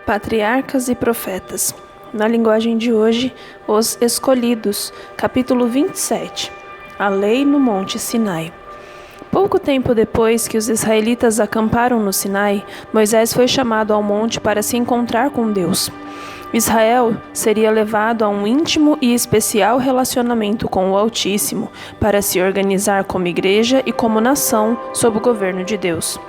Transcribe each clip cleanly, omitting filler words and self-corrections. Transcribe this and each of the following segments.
Patriarcas e Profetas. Na linguagem de hoje, os Escolhidos, capítulo 27. A Lei no Monte Sinai. Pouco tempo depois que os israelitas acamparam no Sinai, Moisés foi chamado ao monte para se encontrar com Deus. Israel seria levado a um íntimo e especial relacionamento com o Altíssimo, para se organizar como igreja e como nação sob o governo de Deus.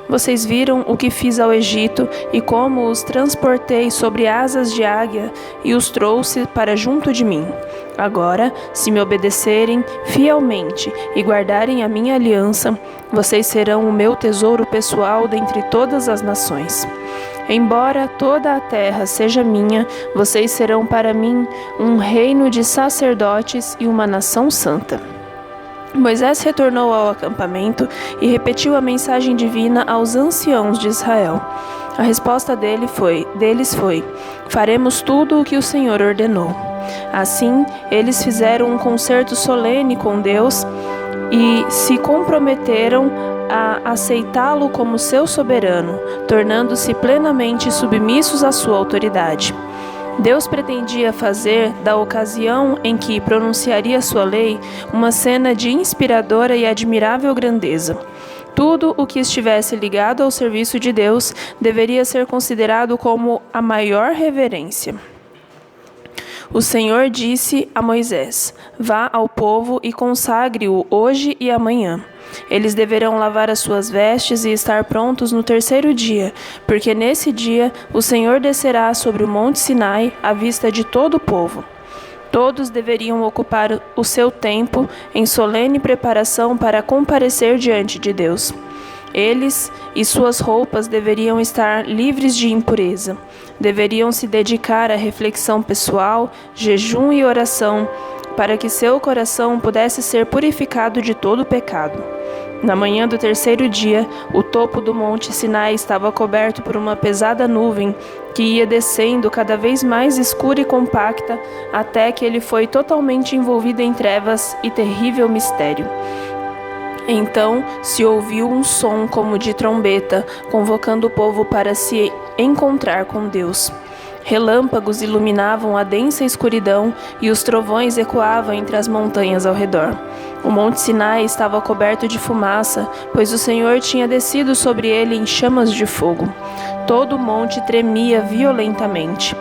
Vocês viram o que fiz ao Egito e como os transportei sobre asas de águia e os trouxe para junto de mim. Agora, se me obedecerem fielmente e guardarem a minha aliança, vocês serão o meu tesouro pessoal dentre todas as nações. Embora toda a terra seja minha, vocês serão para mim um reino de sacerdotes e uma nação santa. Moisés retornou ao acampamento e repetiu a mensagem divina aos anciãos de Israel. A resposta deles foi: faremos tudo o que o Senhor ordenou. Assim, eles fizeram um concerto solene com Deus e se comprometeram a aceitá-lo como seu soberano, tornando-se plenamente submissos à sua autoridade. Deus pretendia fazer da ocasião em que pronunciaria sua lei uma cena de inspiradora e admirável grandeza. Tudo o que estivesse ligado ao serviço de Deus deveria ser considerado como a maior reverência. O Senhor disse a Moisés: vá ao povo e consagre-o hoje e amanhã. Eles deverão lavar as suas vestes e estar prontos no terceiro dia, porque nesse dia o Senhor descerá sobre o monte Sinai à vista de todo o povo. Todos deveriam ocupar o seu tempo em solene preparação para comparecer diante de Deus. Eles e suas roupas deveriam estar livres de impureza. Deveriam se dedicar à reflexão pessoal, jejum e oração, para que seu coração pudesse ser purificado de todo pecado. Na manhã do terceiro dia, o topo do monte Sinai estava coberto por uma pesada nuvem que ia descendo cada vez mais escura e compacta até que ele foi totalmente envolvido em trevas e terrível mistério. Então se ouviu um som como de trombeta, convocando o povo para se encontrar com Deus. Relâmpagos iluminavam a densa escuridão e os trovões ecoavam entre as montanhas ao redor. O monte Sinai estava coberto de fumaça, pois o Senhor tinha descido sobre ele em chamas de fogo. Todo o monte tremia violentamente.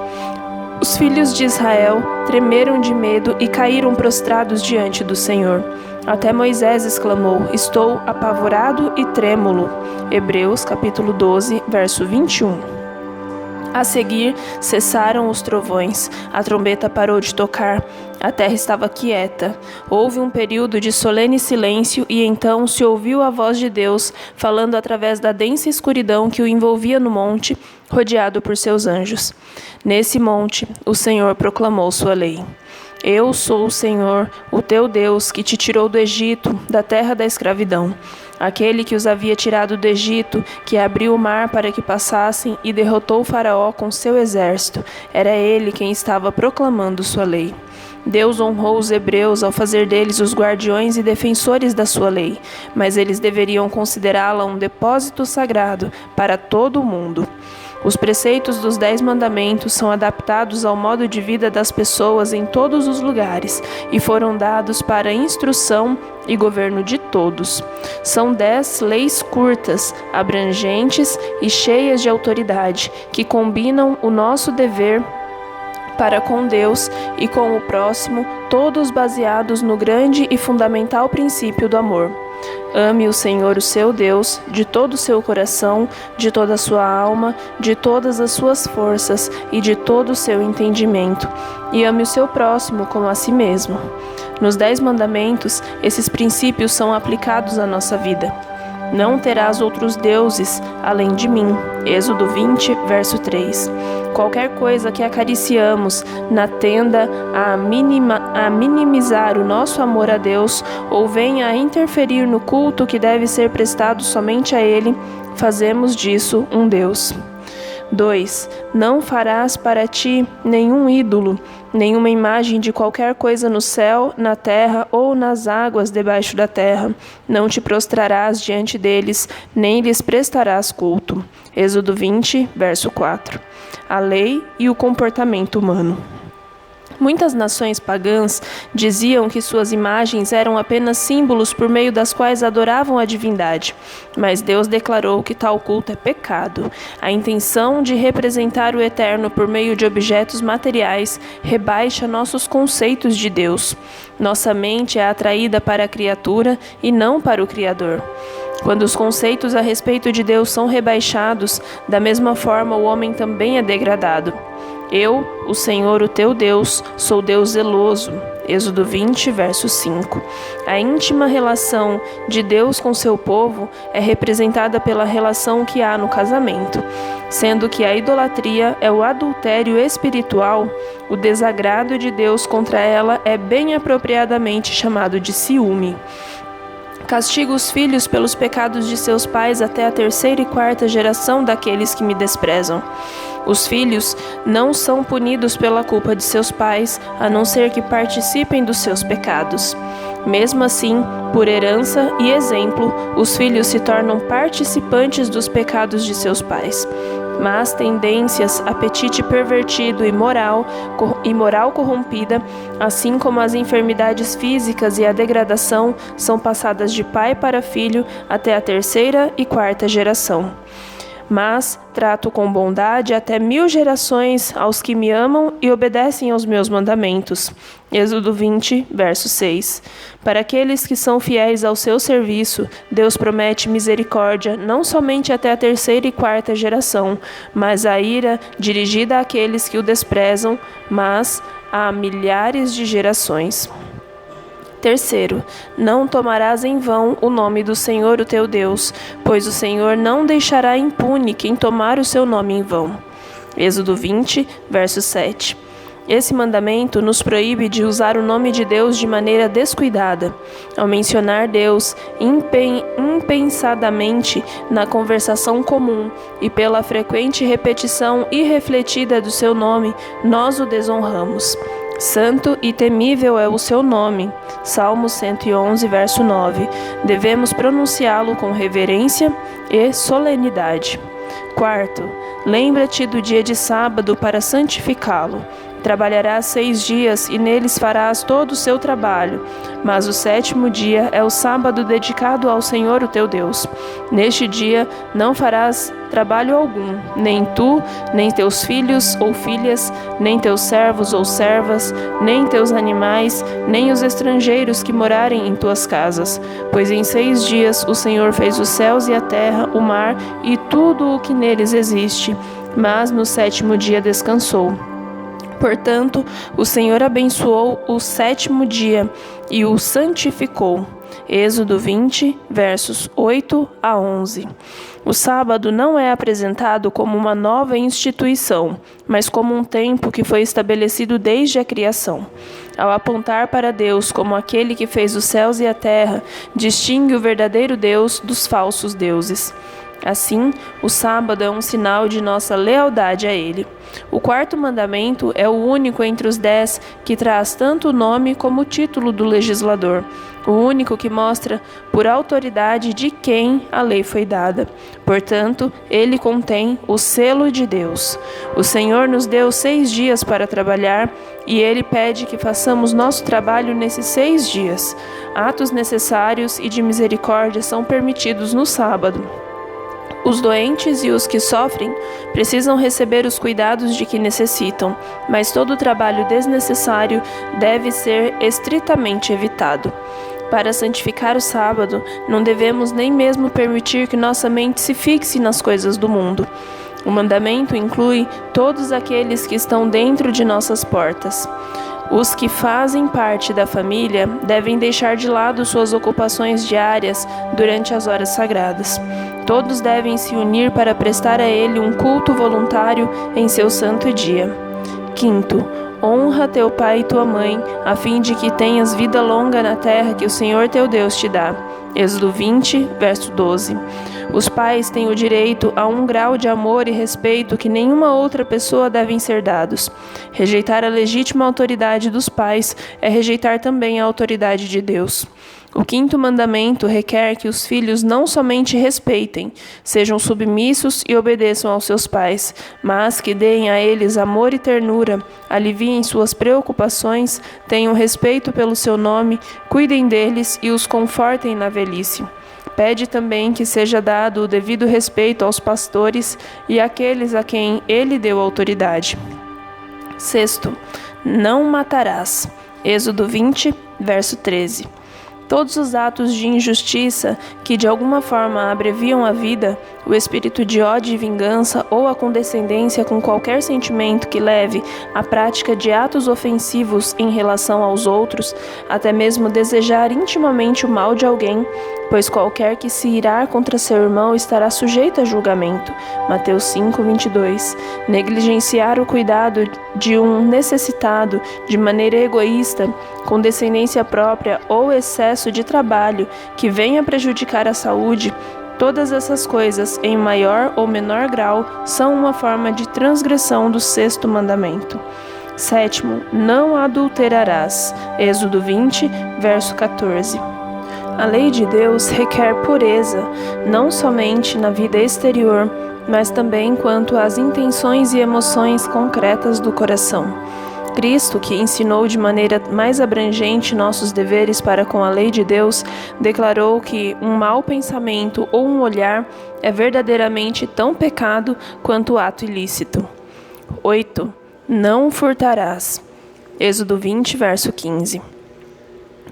Os filhos de Israel tremeram de medo e caíram prostrados diante do Senhor. Até Moisés exclamou: estou apavorado e trêmulo. Hebreus capítulo 12, verso 21. A seguir, cessaram os trovões, a trombeta parou de tocar, a terra estava quieta. Houve um período de solene silêncio e então se ouviu a voz de Deus falando através da densa escuridão que o envolvia no monte, rodeado por seus anjos. Nesse monte, o Senhor proclamou sua lei. Eu sou o Senhor, o teu Deus, que te tirou do Egito, da terra da escravidão. Aquele que os havia tirado do Egito, que abriu o mar para que passassem e derrotou o faraó com seu exército. Era ele quem estava proclamando sua lei. Deus honrou os hebreus ao fazer deles os guardiões e defensores da sua lei, mas eles deveriam considerá-la um depósito sagrado para todo o mundo. Os preceitos dos 10 mandamentos são adaptados ao modo de vida das pessoas em todos os lugares e foram dados para instrução e governo de todos. São 10 leis curtas, abrangentes e cheias de autoridade, que combinam o nosso dever para com Deus e com o próximo, todos baseados no grande e fundamental princípio do amor. Ame o Senhor, o seu Deus, de todo o seu coração, de toda a sua alma, de todas as suas forças e de todo o seu entendimento. E ame o seu próximo como a si mesmo. Nos 10 mandamentos, esses princípios são aplicados à nossa vida. Não terás outros deuses além de mim. Êxodo 20, verso 3. Qualquer coisa que acariciamos na tenda a minimizar o nosso amor a Deus ou venha a interferir no culto que deve ser prestado somente a Ele, fazemos disso um Deus. 2. Não farás para ti nenhum ídolo, nenhuma imagem de qualquer coisa no céu, na terra ou nas águas debaixo da terra. Não te prostrarás diante deles, nem lhes prestarás culto. Êxodo 20, verso 4. A lei e o comportamento humano. Muitas nações pagãs diziam que suas imagens eram apenas símbolos por meio das quais adoravam a divindade, mas Deus declarou que tal culto é pecado. A intenção de representar o Eterno por meio de objetos materiais rebaixa nossos conceitos de Deus. Nossa mente é atraída para a criatura e não para o Criador. Quando os conceitos a respeito de Deus são rebaixados, da mesma forma o homem também é degradado. Eu, o Senhor, o teu Deus, sou Deus zeloso. Êxodo 20, verso 5. A íntima relação de Deus com seu povo é representada pela relação que há no casamento. Sendo que a idolatria é o adultério espiritual, o desagrado de Deus contra ela é bem apropriadamente chamado de ciúme. Castigo os filhos pelos pecados de seus pais até a 3ª e 4ª geração daqueles que me desprezam. Os filhos não são punidos pela culpa de seus pais, a não ser que participem dos seus pecados. Mesmo assim, por herança e exemplo, os filhos se tornam participantes dos pecados de seus pais. Mas tendências, apetite pervertido e moral corrompida, assim como as enfermidades físicas e a degradação, são passadas de pai para filho até a 3ª e 4ª geração. Mas trato com bondade até 1000 gerações aos que me amam e obedecem aos meus mandamentos. Êxodo 20, verso 6. Para aqueles que são fiéis ao seu serviço, Deus promete misericórdia não somente até a 3ª e 4ª geração, mas a ira dirigida àqueles que o desprezam, mas a milhares de gerações. 3. Não tomarás em vão o nome do Senhor, o teu Deus, pois o Senhor não deixará impune quem tomar o seu nome em vão. Êxodo 20, verso 7. Esse mandamento nos proíbe de usar o nome de Deus de maneira descuidada. Ao mencionar Deus impensadamente na conversação comum e pela frequente repetição irrefletida do seu nome, nós o desonramos. Santo e temível é o seu nome. Salmo 111, verso 9. Devemos pronunciá-lo com reverência e solenidade. 4. Lembra-te do dia de sábado para santificá-lo. Trabalharás 6 dias e neles farás todo o seu trabalho. Mas o 7º dia é o sábado dedicado ao Senhor, o teu Deus. Neste dia não farás trabalho algum, nem tu, nem teus filhos ou filhas, nem teus servos ou servas, nem teus animais, nem os estrangeiros que morarem em tuas casas. Pois em 6 dias o Senhor fez os céus e a terra, o mar e tudo o que neles existe. Mas no 7º dia descansou. Portanto, o Senhor abençoou o 7º dia e o santificou. Êxodo 20, versos 8 a 11. O sábado não é apresentado como uma nova instituição, mas como um tempo que foi estabelecido desde a criação. Ao apontar para Deus como aquele que fez os céus e a terra, distingue o verdadeiro Deus dos falsos deuses. Assim, o sábado é um sinal de nossa lealdade a Ele. O 4º mandamento é o único entre os 10 que traz tanto o nome como o título do legislador, o único que mostra por autoridade de quem a lei foi dada. Portanto, ele contém o selo de Deus. O Senhor nos deu 6 dias para trabalhar e Ele pede que façamos nosso trabalho nesses 6 dias. Atos necessários e de misericórdia são permitidos no sábado. Os doentes e os que sofrem precisam receber os cuidados de que necessitam, mas todo trabalho desnecessário deve ser estritamente evitado. Para santificar o sábado, não devemos nem mesmo permitir que nossa mente se fixe nas coisas do mundo. O mandamento inclui todos aqueles que estão dentro de nossas portas. Os que fazem parte da família devem deixar de lado suas ocupações diárias durante as horas sagradas. Todos devem se unir para prestar a Ele um culto voluntário em seu santo dia. 5. Honra teu pai e tua mãe, a fim de que tenhas vida longa na terra que o Senhor teu Deus te dá. Êxodo 20, verso 12. Os pais têm o direito a um grau de amor e respeito que nenhuma outra pessoa devem ser dados. Rejeitar a legítima autoridade dos pais é rejeitar também a autoridade de Deus. O quinto mandamento requer que os filhos não somente respeitem, sejam submissos e obedeçam aos seus pais, mas que deem a eles amor e ternura, aliviem suas preocupações, tenham respeito pelo seu nome, cuidem deles e os confortem na velhice. Pede também que seja dado o devido respeito aos pastores e àqueles a quem ele deu autoridade. Sexto, não matarás. Êxodo 20, verso 13. Todos os atos de injustiça que de alguma forma abreviam a vida, o espírito de ódio e vingança ou a condescendência com qualquer sentimento que leve à prática de atos ofensivos em relação aos outros, até mesmo desejar intimamente o mal de alguém, pois qualquer que se irar contra seu irmão estará sujeito a julgamento. Mateus 5, 22. Negligenciar o cuidado de um necessitado de maneira egoísta, com descendência própria ou excesso de trabalho que venha prejudicar a saúde, todas essas coisas, em maior ou menor grau, são uma forma de transgressão do sexto mandamento. Sétimo, não adulterarás. Êxodo 20, verso 14. A lei de Deus requer pureza, não somente na vida exterior, mas também quanto às intenções e emoções concretas do coração. Cristo, que ensinou de maneira mais abrangente nossos deveres para com a lei de Deus, declarou que um mau pensamento ou um olhar é verdadeiramente tão pecado quanto o ato ilícito. 8. Não furtarás. Êxodo 20, verso 15.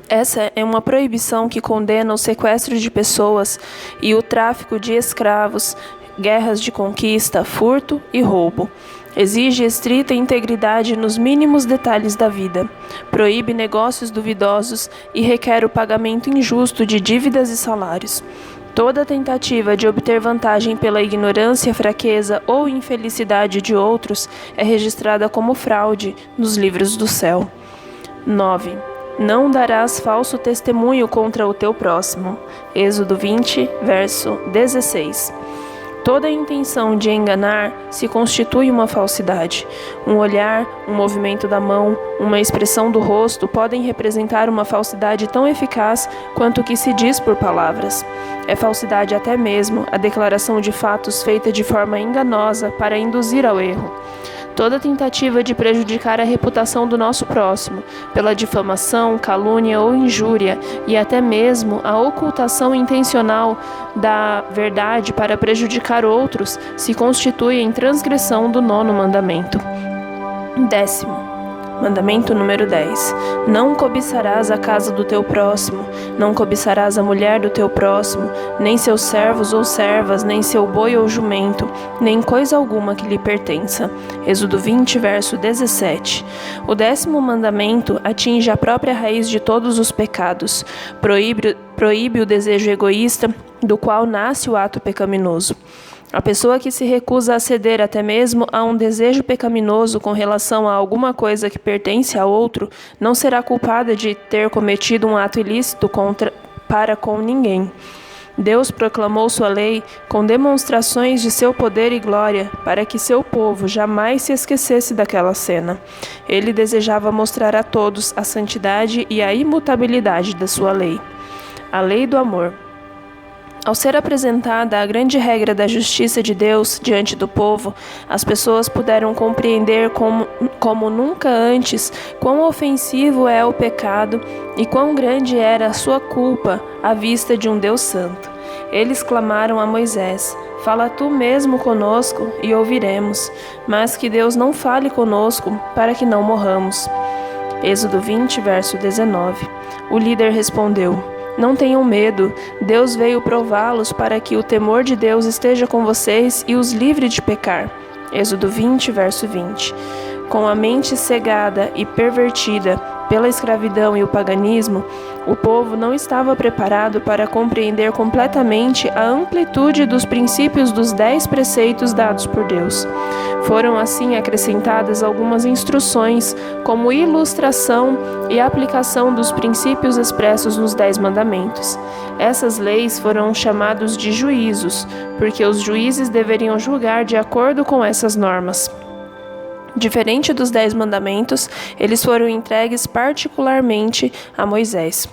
Essa é uma proibição que condena o sequestro de pessoas e o tráfico de escravos, guerras de conquista, furto e roubo. Exige estrita integridade nos mínimos detalhes da vida, proíbe negócios duvidosos e requer o pagamento injusto de dívidas e salários. Toda tentativa de obter vantagem pela ignorância, fraqueza ou infelicidade de outros é registrada como fraude nos livros do céu. 9. Não darás falso testemunho contra o teu próximo. Êxodo 20, verso 16. Toda intenção de enganar se constitui uma falsidade. Um olhar, um movimento da mão, uma expressão do rosto podem representar uma falsidade tão eficaz quanto o que se diz por palavras. É falsidade até mesmo a declaração de fatos feita de forma enganosa para induzir ao erro. Toda tentativa de prejudicar a reputação do nosso próximo, pela difamação, calúnia ou injúria, e até mesmo a ocultação intencional da verdade para prejudicar outros, se constitui em transgressão do 9º mandamento. 10º. Mandamento número 10. Não cobiçarás a casa do teu próximo, não cobiçarás a mulher do teu próximo, nem seus servos ou servas, nem seu boi ou jumento, nem coisa alguma que lhe pertença. Êxodo 20, verso 17. O 10º mandamento atinge a própria raiz de todos os pecados. Proíbe o desejo egoísta, do qual nasce o ato pecaminoso. A pessoa que se recusa a ceder até mesmo a um desejo pecaminoso com relação a alguma coisa que pertence a outro, não será culpada de ter cometido um ato ilícito para com ninguém. Deus proclamou sua lei com demonstrações de seu poder e glória para que seu povo jamais se esquecesse daquela cena. Ele desejava mostrar a todos a santidade e a imutabilidade da sua lei. A lei do amor. Ao ser apresentada a grande regra da justiça de Deus diante do povo, as pessoas puderam compreender como nunca antes quão ofensivo é o pecado e quão grande era a sua culpa à vista de um Deus santo. Eles clamaram a Moisés: "Fala tu mesmo conosco e ouviremos, mas que Deus não fale conosco para que não morramos." Êxodo 20, verso 19. O líder respondeu: "Não tenham medo, Deus veio prová-los para que o temor de Deus esteja com vocês e os livre de pecar." Êxodo 20, verso 20. Com a mente cegada e pervertida, pela escravidão e o paganismo, o povo não estava preparado para compreender completamente a amplitude dos princípios dos 10 preceitos dados por Deus. Foram assim acrescentadas algumas instruções, como ilustração e aplicação dos princípios expressos nos 10 mandamentos. Essas leis foram chamadas de juízos, porque os juízes deveriam julgar de acordo com essas normas. Diferente dos 10 mandamentos, eles foram entregues particularmente a Moisés.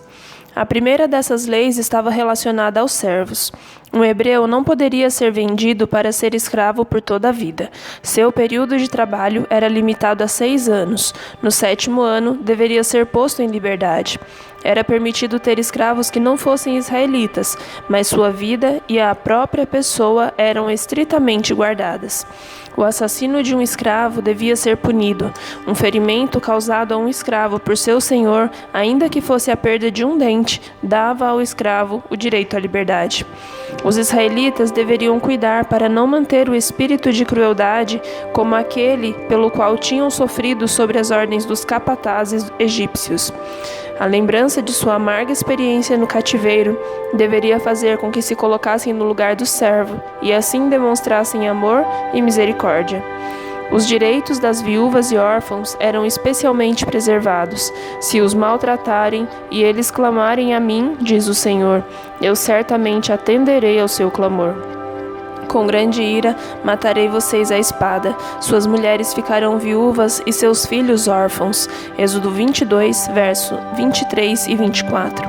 A primeira dessas leis estava relacionada aos servos. Um hebreu não poderia ser vendido para ser escravo por toda a vida. Seu período de trabalho era limitado a 6 anos. No 7º ano, deveria ser posto em liberdade. Era permitido ter escravos que não fossem israelitas, mas sua vida e a própria pessoa eram estritamente guardadas. O assassino de um escravo devia ser punido. Um ferimento causado a um escravo por seu senhor, ainda que fosse a perda de um dente, dava ao escravo o direito à liberdade. Os israelitas deveriam cuidar para não manter o espírito de crueldade como aquele pelo qual tinham sofrido sob as ordens dos capatazes egípcios. A lembrança de sua amarga experiência no cativeiro deveria fazer com que se colocassem no lugar do servo e assim demonstrassem amor e misericórdia. Os direitos das viúvas e órfãos eram especialmente preservados. Se os maltratarem e eles clamarem a mim, diz o Senhor, eu certamente atenderei ao seu clamor. Com grande ira, matarei vocês à espada. Suas mulheres ficarão viúvas e seus filhos órfãos. Êxodo 22, verso 23 e 24.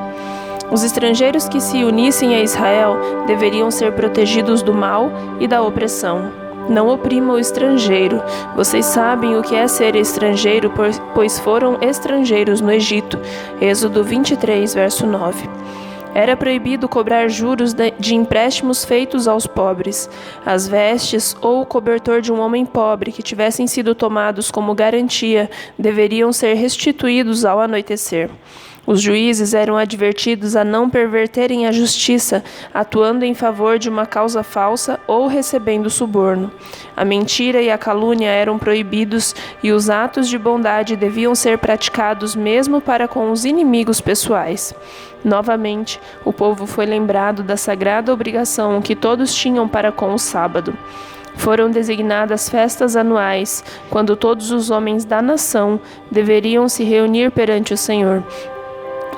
Os estrangeiros que se unissem a Israel deveriam ser protegidos do mal e da opressão. Não oprima o estrangeiro. Vocês sabem o que é ser estrangeiro, pois foram estrangeiros no Egito. Êxodo 23, verso 9. Era proibido cobrar juros de empréstimos feitos aos pobres. As vestes ou o cobertor de um homem pobre que tivessem sido tomados como garantia deveriam ser restituídos ao anoitecer. Os juízes eram advertidos a não perverterem a justiça, atuando em favor de uma causa falsa ou recebendo suborno. A mentira e a calúnia eram proibidos e os atos de bondade deviam ser praticados mesmo para com os inimigos pessoais. Novamente, o povo foi lembrado da sagrada obrigação que todos tinham para com o sábado. Foram designadas festas anuais, quando todos os homens da nação deveriam se reunir perante o Senhor,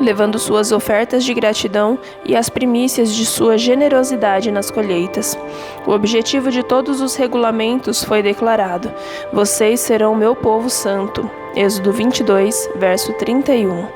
levando suas ofertas de gratidão e as primícias de sua generosidade nas colheitas. O objetivo de todos os regulamentos foi declarado: vocês serão meu povo santo. Êxodo 22, verso 31.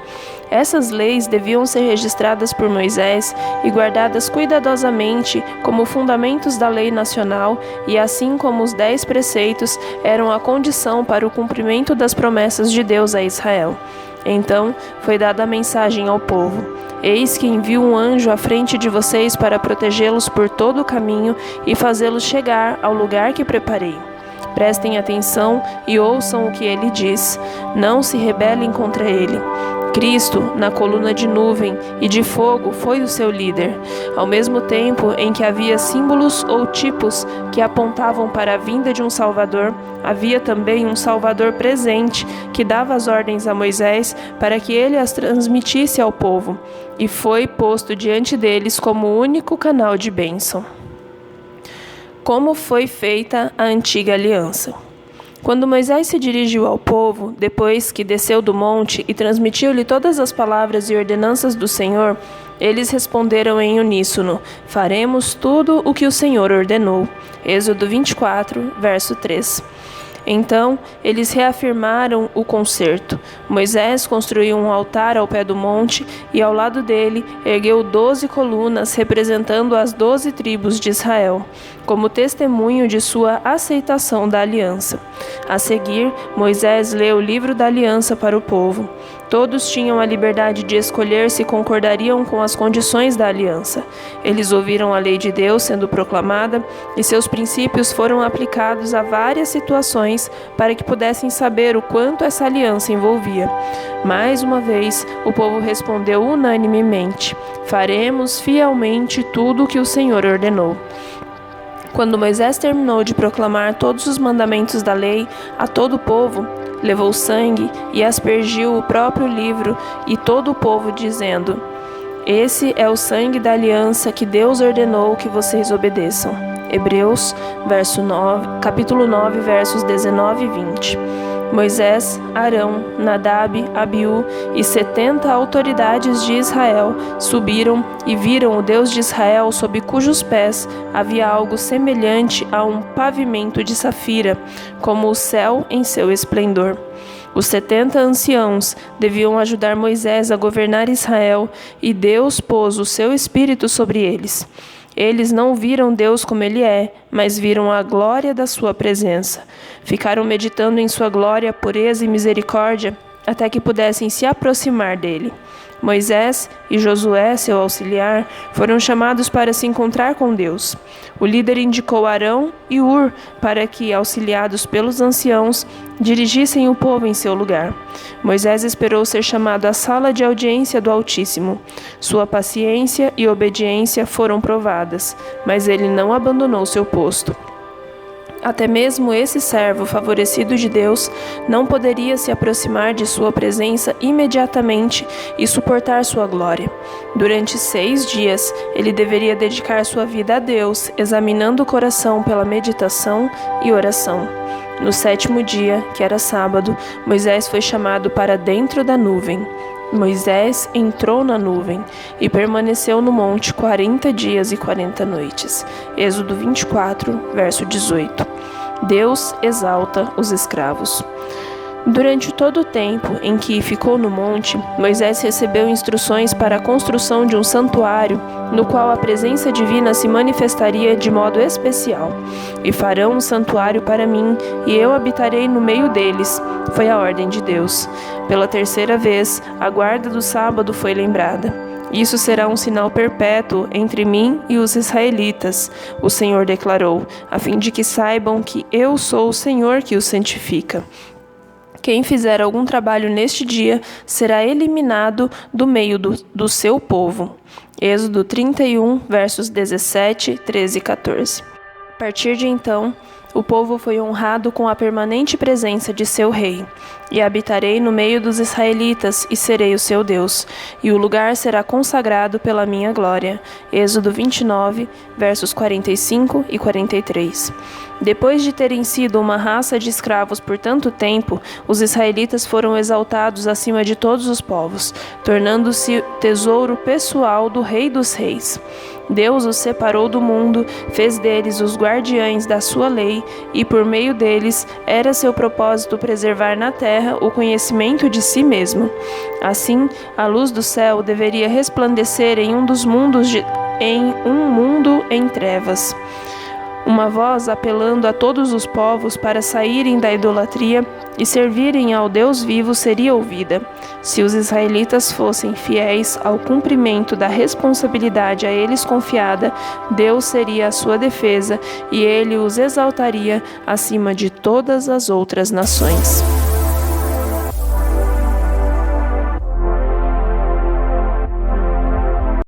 Essas leis deviam ser registradas por Moisés e guardadas cuidadosamente como fundamentos da lei nacional, e assim como os 10 preceitos eram a condição para o cumprimento das promessas de Deus a Israel. Então foi dada a mensagem ao povo: eis que envio um anjo à frente de vocês para protegê-los por todo o caminho e fazê-los chegar ao lugar que preparei. Prestem atenção e ouçam o que ele diz. Não se rebelem contra ele. Cristo, na coluna de nuvem e de fogo, foi o seu líder. Ao mesmo tempo em que havia símbolos ou tipos que apontavam para a vinda de um Salvador, havia também um Salvador presente que dava as ordens a Moisés para que ele as transmitisse ao povo, e foi posto diante deles como o único canal de bênção. Como foi feita a antiga aliança? Quando Moisés se dirigiu ao povo, depois que desceu do monte e transmitiu-lhe todas as palavras e ordenanças do Senhor, eles responderam em uníssono: faremos tudo o que o Senhor ordenou. Êxodo 24, verso 3. Então, eles reafirmaram o concerto. Moisés construiu um altar ao pé do monte e, ao lado dele, ergueu 12 colunas representando as 12 tribos de Israel, como testemunho de sua aceitação da aliança. A seguir, Moisés leu o livro da aliança para o povo. Todos tinham a liberdade de escolher se concordariam com as condições da aliança. Eles ouviram a lei de Deus sendo proclamada e seus princípios foram aplicados a várias situações para que pudessem saber o quanto essa aliança envolvia. Mais uma vez, o povo respondeu unanimemente: faremos fielmente tudo o que o Senhor ordenou. Quando Moisés terminou de proclamar todos os mandamentos da lei a todo o povo, levou sangue e aspergiu o próprio livro e todo o povo, dizendo: Esse é o sangue da aliança que Deus ordenou que vocês obedeçam. Hebreus, capítulo 9, versos 19 e 20. Moisés, Arão, Nadab, Abiú e 70 autoridades de Israel subiram e viram o Deus de Israel, sob cujos pés havia algo semelhante a um pavimento de safira, como o céu em seu esplendor. Os 70 anciãos deviam ajudar Moisés a governar Israel, e Deus pôs o seu espírito sobre eles. Eles não viram Deus como Ele é, mas viram a glória da sua presença. Ficaram meditando em sua glória, pureza e misericórdia, até que pudessem se aproximar dele. Moisés e Josué, seu auxiliar, foram chamados para se encontrar com Deus. O líder indicou Arão e Hur para que, auxiliados pelos anciãos, dirigissem o povo em seu lugar. Moisés esperou ser chamado à sala de audiência do Altíssimo. Sua paciência e obediência foram provadas, mas ele não abandonou seu posto. Até mesmo esse servo favorecido de Deus não poderia se aproximar de sua presença imediatamente e suportar sua glória. Durante 6 dias, ele deveria dedicar sua vida a Deus, examinando o coração pela meditação e oração. No 7º dia, que era sábado, Moisés foi chamado para dentro da nuvem. Moisés entrou na nuvem e permaneceu no monte 40 dias e 40 noites. Êxodo 24, verso 18. Deus exalta os escravos. Durante todo o tempo em que ficou no monte, Moisés recebeu instruções para a construção de um santuário, no qual a presença divina se manifestaria de modo especial. E farão um santuário para mim, e eu habitarei no meio deles. Foi a ordem de Deus. Pela 3ª vez, a guarda do sábado foi lembrada. Isso será um sinal perpétuo entre mim e os israelitas, o Senhor declarou, a fim de que saibam que eu sou o Senhor que os santifica. Quem fizer algum trabalho neste dia será eliminado do meio do seu povo. Êxodo 31, versos 17, 13 e 14. A partir de então, o povo foi honrado com a permanente presença de seu rei. E habitarei no meio dos israelitas e serei o seu Deus, e o lugar será consagrado pela minha glória. Êxodo 29, versos 45 e 43. Depois de terem sido uma raça de escravos por tanto tempo, os israelitas foram exaltados acima de todos os povos, tornando-se tesouro pessoal do Rei dos Reis. Deus os separou do mundo, fez deles os guardiães da sua lei, e por meio deles era seu propósito preservar na terra o conhecimento de si mesmo. Assim, a luz do céu deveria resplandecer em um mundo em trevas. Uma voz apelando a todos os povos para saírem da idolatria e servirem ao Deus vivo seria ouvida. Se os israelitas fossem fiéis ao cumprimento da responsabilidade a eles confiada, Deus seria a sua defesa e ele os exaltaria acima de todas as outras nações.